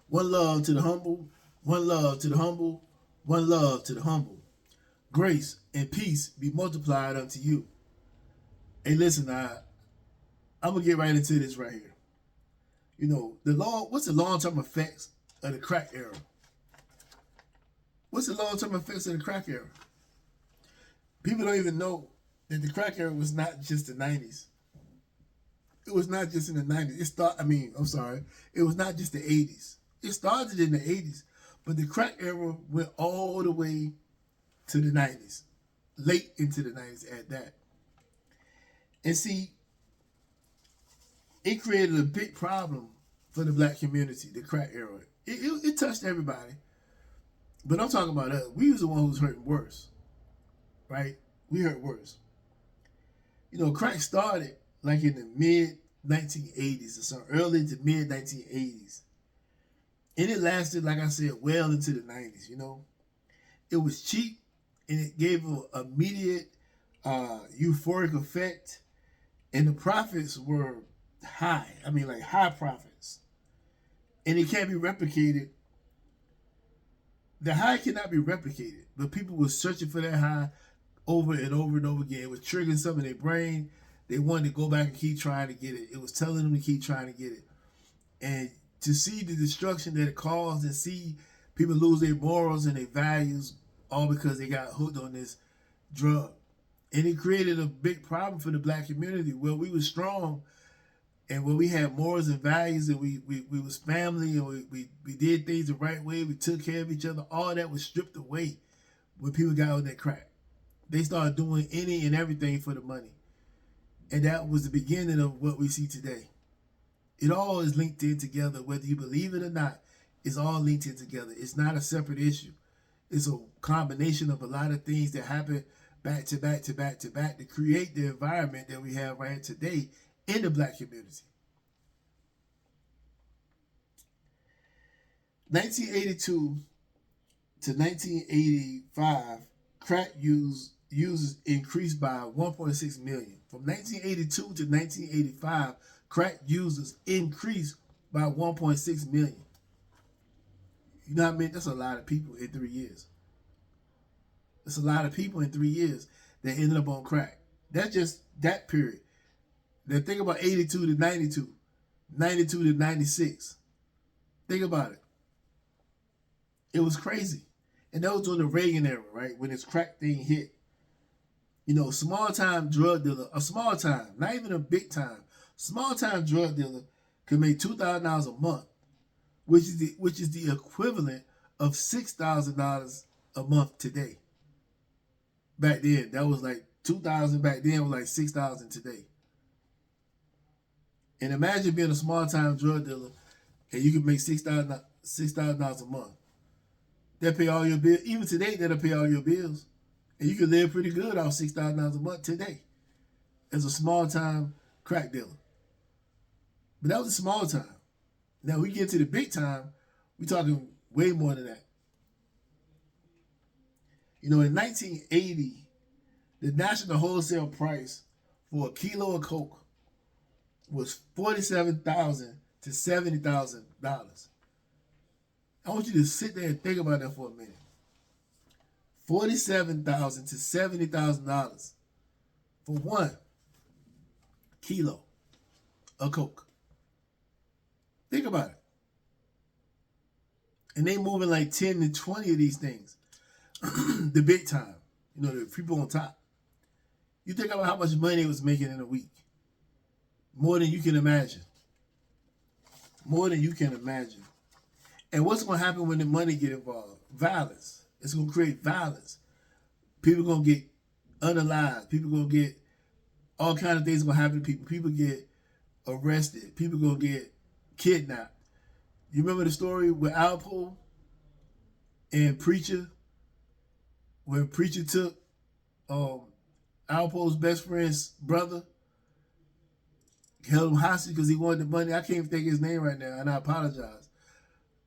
One love to the humble, one love to the humble, one love to the humble. Grace and peace be multiplied unto you. Hey, listen, I'm gonna get right into this right here. What's the long term effects of the crack era? What's the long term effects of the crack era? People don't even know that the crack era was not just the 90s. It was not just in the 90s. I'm sorry. It was not just the 80s. It started in the 80s, but the crack era went all the way to the 90s, late into the 90s at that. And see, it created a big problem for the black community, the crack era. It touched everybody, but I'm talking about us. We was the one who was hurting worse, right? We hurt worse. Crack started like in the mid 1980s or something, early to mid 1980s. And it lasted, like I said, well into the 90s, It was cheap and it gave an immediate euphoric effect. And the profits were high. I mean, like high profits. And it can't be replicated. The high cannot be replicated. But people were searching for that high over and over and over again. It was triggering something in their brain. They wanted to go back and keep trying to get it. It was telling them to keep trying to get it. And to see the destruction that it caused and see people lose their morals and their values all because they got hooked on this drug. And it created a big problem for the black community where we were strong and where we had morals and values and we was family and we did things the right way. We took care of each other. All that was stripped away when people got on that crack. They started doing any and everything for the money. And that was the beginning of what we see today. It all is linked in together, whether you believe it or not. It's all linked in together. It's not a separate issue. It's a combination of a lot of things that happen back to back to back to back to create the environment that we have right today in the black community. 1982 to 1985, crack users increased by 1.6 million. From 1982 to 1985, crack users increased by 1.6 million. You know what I mean? That's a lot of people in 3 years. That's a lot of people in 3 years that ended up on crack. That's just that period. Now think about 82 to 92, 92 to 96. Think about it. It was crazy. And that was during the Reagan era, right? When this crack thing hit. Small time drug dealer, a small time, not even a big time, small time drug dealer could make $2,000 a month, which is the equivalent of $6,000 a month today. Back then, that was like 2,000. Back then was like 6,000 today. And imagine being a small time drug dealer and you can make $6,000 a month. That pay all your bills. Even today, that'll pay all your bills. And you can live pretty good off $6,000 a month today as a small time crack dealer. But that was a small time. Now we get to the big time, we're talking way more than that. In 1980, the national wholesale price for a kilo of coke was $47,000 to $70,000. I want you to sit there and think about that for a minute. $47,000 to $70,000 for 1 kilo of coke. Think about it. And they moving like 10 to 20 of these things. The big time. The people on top. You think about how much money it was making in a week. More than you can imagine. More than you can imagine. And what's going to happen when the money get involved? Violence. It's going to create violence. People going to get unalived. People going to get all kinds of things going to happen to people. People get arrested. People going to get kidnapped. You remember the story with Alpo and Preacher? When Preacher took Alpo's best friend's brother, held him hostage because he wanted the money. I can't even think of his name right now, and I apologize.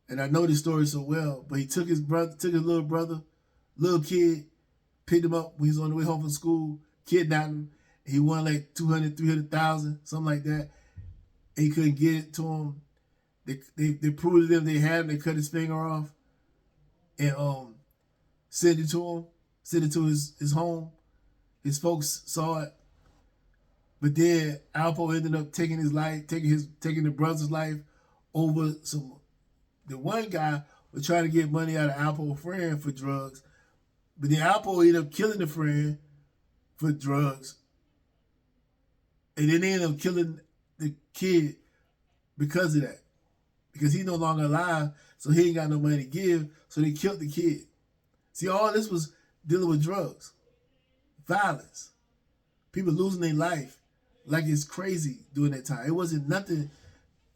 And I know this story so well, but he took his little brother, little kid, picked him up when he was on the way home from school, kidnapped him. He won like 200, 300,000, something like that. And he couldn't get it to him. They proved to them they had him. They cut his finger off and sent it to him, sent it to his home. His folks saw it, but then Alpo ended up taking his life, taking the brother's life over some. The one guy was trying to get money out of Alpo's friend for drugs, but then Alpo ended up killing the friend for drugs, and then they ended up killing the kid because of that, because he's no longer alive, so he ain't got no money to give, so they killed the kid. See, all this was dealing with drugs, violence, people losing their life like it's crazy during that time. It wasn't nothing.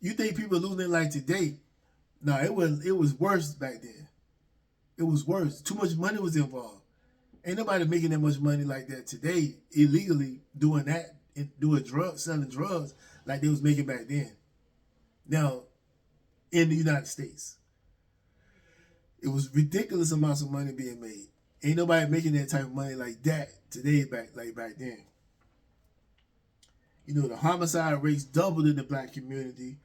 You think people losing their life today? No, it was worse back then. It was worse. Too much money was involved. Ain't nobody making that much money like that today illegally doing that, doing drugs, selling drugs like they was making back then. Now, in the United States, it was ridiculous amounts of money being made. Ain't nobody making that type of money like that today back then. You know, the homicide rates doubled in the black community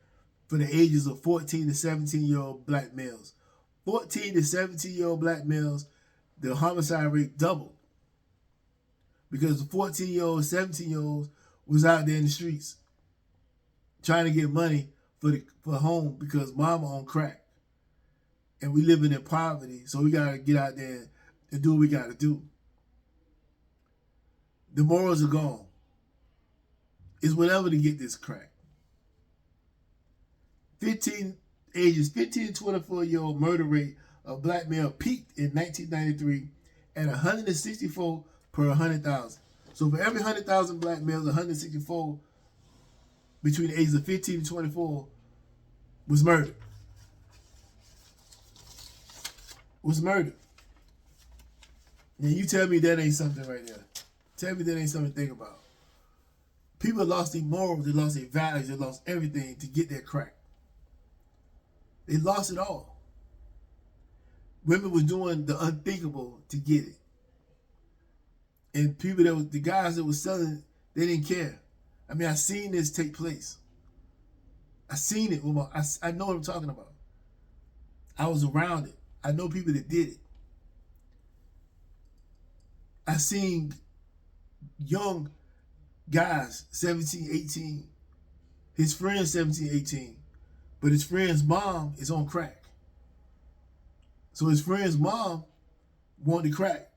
for the ages of 14 to 17-year-old black males. 14 to 17-year-old black males, the homicide rate doubled. Because the 14-year-old, 17-year-olds was out there in the streets trying to get money for home because mama on crack. And we living in poverty, so we got to get out there and do what we got to do. The morals are gone. It's whatever to get this crack. Ages 15 to 24-year-old murder rate of black male peaked in 1993 at 164 per 100,000. So for every 100,000 black males, 164 between the ages of 15 and 24 was murdered. Now you tell me that ain't something right there. Tell me that ain't something to think about. People lost their morals, they lost their values, they lost everything to get that crack. They lost it all. Women was doing the unthinkable to get it. And the guys that was selling it, they didn't care. I mean, I seen this take place. I seen it. I know what I'm talking about. I was around it. I know people that did it. I seen young guys, 17, 18, his friends 17, 18, but his friend's mom is on crack. So his friend's mom wanted crack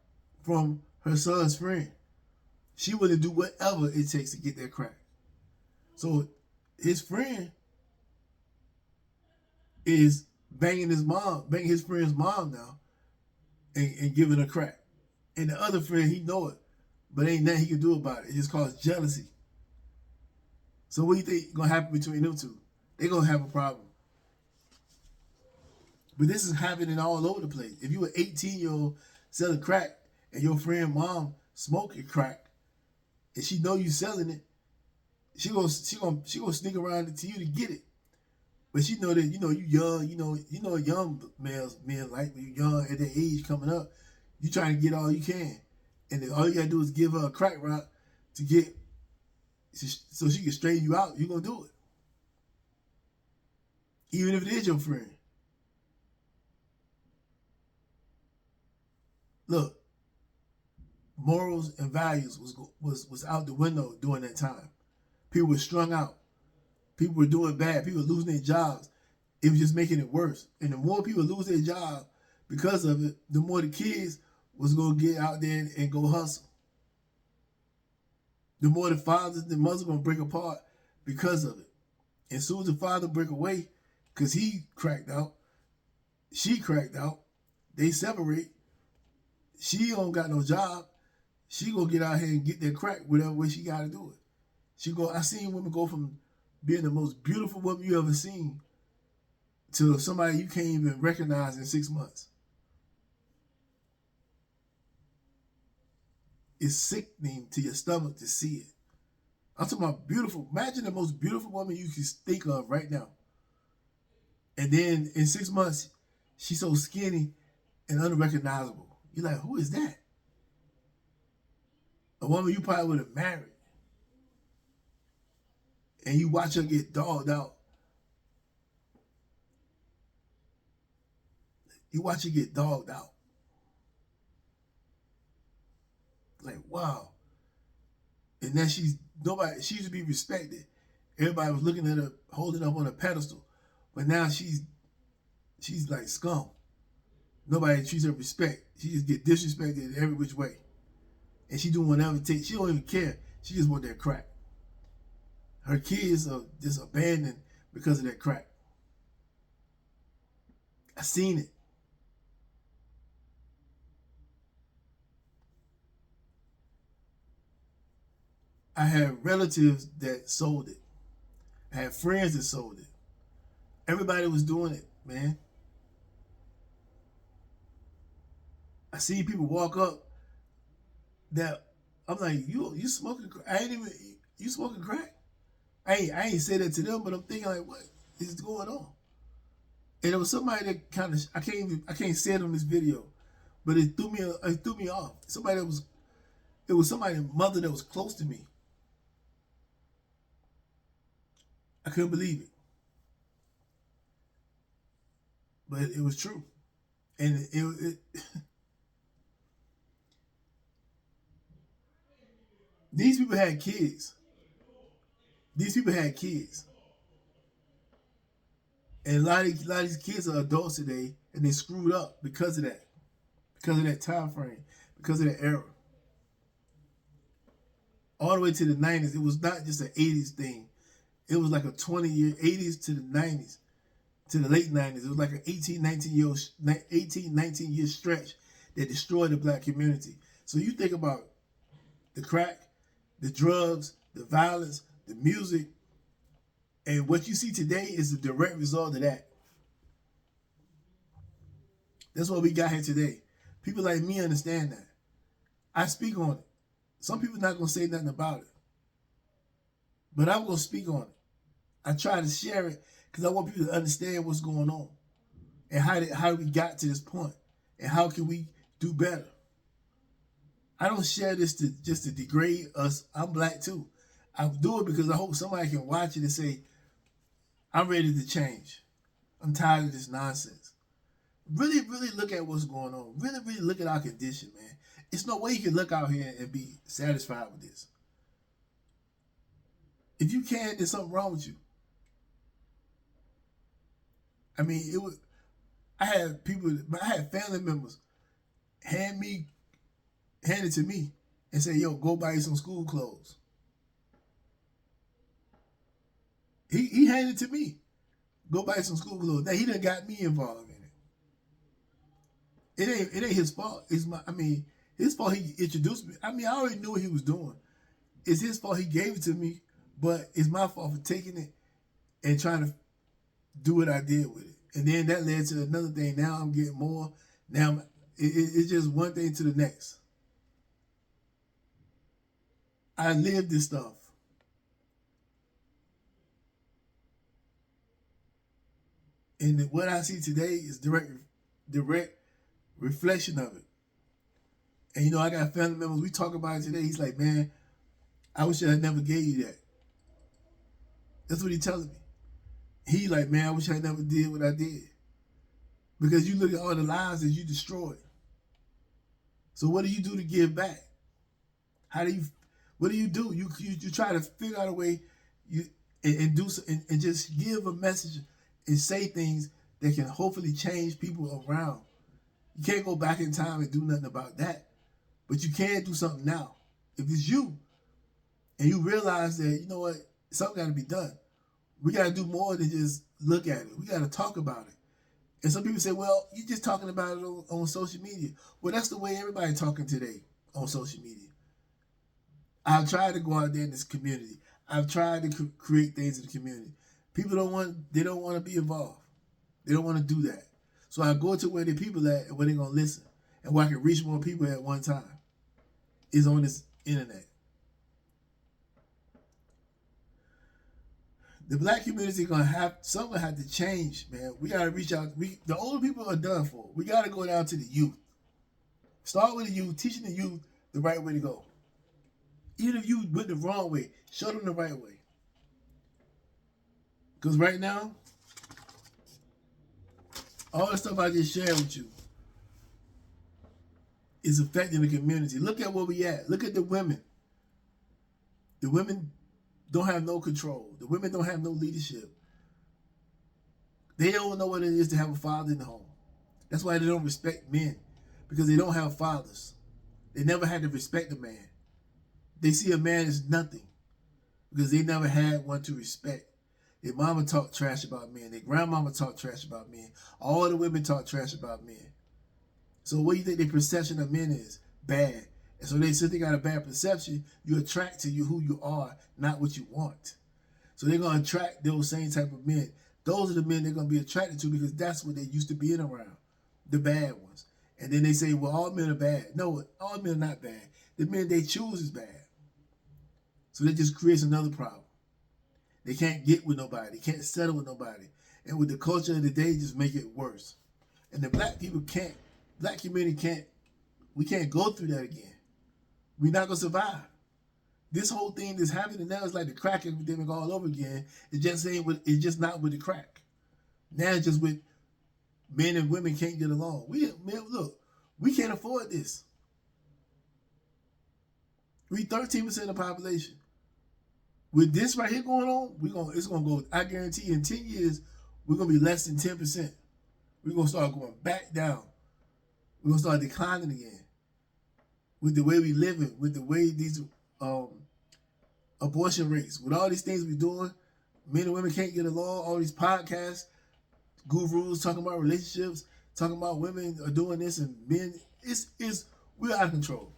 from her son's friend. She would do whatever it takes to get that crack. So his friend is banging his friend's mom now and giving her crack. And the other friend, he know it, but ain't nothing he can do about it. It just causes jealousy. So what do you think gonna happen between them two? They're gonna have a problem. But this is happening all over the place. If you an 18-year-old selling crack and your friend mom smoking crack, and she know you selling it, she gonna sneak around to you to get it. But she know that you young, young men like when you young at that age coming up, you trying to get all you can, and then all you gotta do is give her a crack rock to get, so she can straighten you out. You gonna do it, even if it is your friend. Look, morals and values was out the window during that time. People were strung out. People were doing bad. People were losing their jobs. It was just making it worse. And the more people lose their job because of it, the more the kids was going to get out there and go hustle. The more the fathers and mothers going to break apart because of it. And as soon as the father break away, because he cracked out, she cracked out, they separate. She don't got no job. She gonna get out here and get that crack whatever way she gotta do it. I seen women go from being the most beautiful woman you ever seen to somebody you can't even recognize in 6 months. It's sickening to your stomach to see it. I'm talking about beautiful. Imagine the most beautiful woman you can think of right now. And then in 6 months, she's so skinny and unrecognizable. You're like, who is that? A woman you probably would have married. And you watch her get dogged out You watch her get dogged out. Like, wow. And then she used to be respected. Everybody was looking at her, holding up on a pedestal. But now she's like scum. Nobody treats her with respect. She just get disrespected every which way. And she doing whatever it takes. She don't even care. She just want that crack. Her kids are just abandoned because of that crack. I seen it. I had relatives that sold it. I had friends that sold it. Everybody was doing it, man. I see people walk up that I'm like, you smoking crack? I ain't even, you smoking crack? I ain't say that to them, but I'm thinking like, what is going on? And it was somebody that kind of, I can't say it on this video, but it threw me off. It was somebody's mother that was close to me. I couldn't believe it, but it was true, and it these people had kids. These people had kids, and a lot of these kids are adults today, and they screwed up because of that time frame, because of that era. All the way to the 90s, it was not just an 80s thing. It was like a 20-year, 80s to the 90s, to the late 90s. It was like an 18, 19-year stretch that destroyed the black community. So you think about the crack, the drugs, the violence, the music, and what you see today is the direct result of that. That's what we got here today. People like me understand that. I speak on it. Some people not going to say nothing about it. But I'm going to speak on it. I try to share it because I want people to understand what's going on and how we got to this point and how can we do better. I don't share this just to degrade us. I'm black too. I do it because I hope somebody can watch it and say, I'm ready to change. I'm tired of this nonsense. Really, really look at what's going on. Really, really look at our condition, man. It's no way you can look out here and be satisfied with this. If you can, there's something wrong with you. I mean, I had family members hand it to me and say, yo, go buy you some school clothes. He handed it to me. Go buy some school clothes. Now he done got me involved in it. It ain't his fault. His fault he introduced me. I already knew what he was doing. It's his fault he gave it to me, but it's my fault for taking it and trying to do what I did with it. And then that led to another thing. Now I'm getting more. Now it's just one thing to the next. I live this stuff. And what I see today is direct reflection of it. And I got family members, we talk about it today. He's like, man, I wish I had never gave you that. That's what he's telling me. He like, man, I wish I never did what I did. Because you look at all the lives that you destroyed. So what do you do to give back? What do? You try to figure out a way and just give a message and say things that can hopefully change people around. You can't go back in time and do nothing about that. But you can do something now. If it's you and you realize that, you know what, something got to be done. We got to do more than just look at it. We got to talk about it. And some people say, well, you're just talking about it on social media. Well, that's the way everybody's talking today on social media. I've tried to go out there in this community. I've tried to create things in the community. People don't want to be involved. They don't want to do that. So I go to where the people at and where they're going to listen. And where I can reach more people at one time is on this internet. The black community something have to change, man. We gotta reach out. The older people are done for. We gotta go down to the youth. Start with the youth, teaching the youth the right way to go. Even if you went the wrong way, show them the right way. Because right now, All the stuff I just shared with you is affecting the community. Look at where we at. Look at the women. The women don't have no control. The women don't have no leadership. They don't know what it is to have a father in the home. That's why they don't respect men, because they don't have fathers. They never had to respect a man. They see a man as nothing because they never had one to respect. Their mama talked trash about men. Their grandmama talked trash about men. All the women talk trash about men. So what do you think their perception of men is? Bad. And so since they got a bad perception, you attract to you who you are, not what you want. So they're going to attract those same type of men. Those are the men they're going to be attracted to because that's what they used to being around, the bad ones. And then they say, well, all men are bad. No, all men are not bad. The men they choose is bad. So that just creates another problem. They can't get with nobody. They can't settle with nobody. And with the culture of the day, just make it worse. And the black people can't, black community can't, we can't go through that again. We're not going to survive. This whole thing that's happening now is like the crack epidemic all over again. It's just not with the crack. Now it's just with men and women can't get along. Look, we can't afford this. We 13% of the population. With this right here going on, it's gonna go. I guarantee you, in 10 years, we're gonna be less than 10%. We're gonna start going back down. We're gonna start declining again. With the way we living, with the way these abortion rates, with all these things we're doing, men and women can't get along. All these podcasts, gurus talking about relationships, talking about women are doing this and men. We're out of control.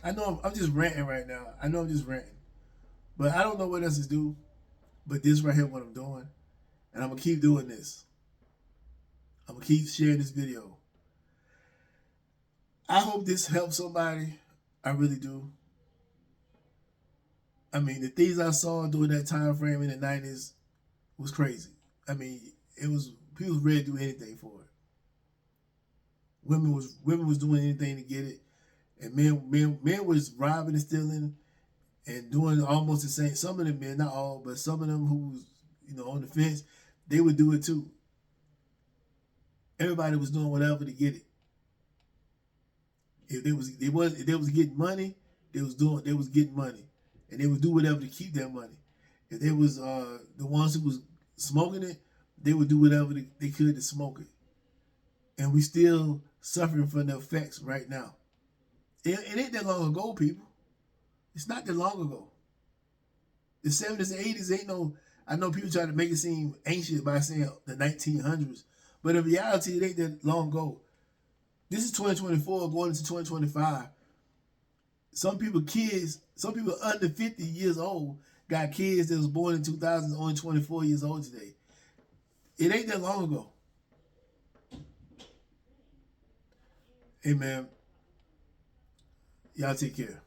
I know I'm just ranting right now. I know I'm just ranting. But I don't know what else to do. But this right here, what I'm doing. And I'm going to keep doing this. I'm going to keep sharing this video. I hope this helps somebody. I really do. I mean, the things I saw during that time frame in the 90s was crazy. I mean, people was ready to do anything for it. Women was doing anything to get it. And men was robbing and stealing and doing almost the same. Some of them men, not all, but some of them who was, on the fence, they would do it too. Everybody was doing whatever to get it. If they was getting money, they was getting money. And they would do whatever to keep that money. If they was the ones who was smoking it, they would do whatever they could to smoke it. And we still suffering from the effects right now. It ain't that long ago, people. It's not that long ago. The 70s and 80s ain't no... I know people try to make it seem ancient by saying the 1900s. But in reality, it ain't that long ago. This is 2024 going into 2025. Some people under 50 years old got kids that was born in 2000 only 24 years old today. It ain't that long ago. Hey, man. Y'all take care.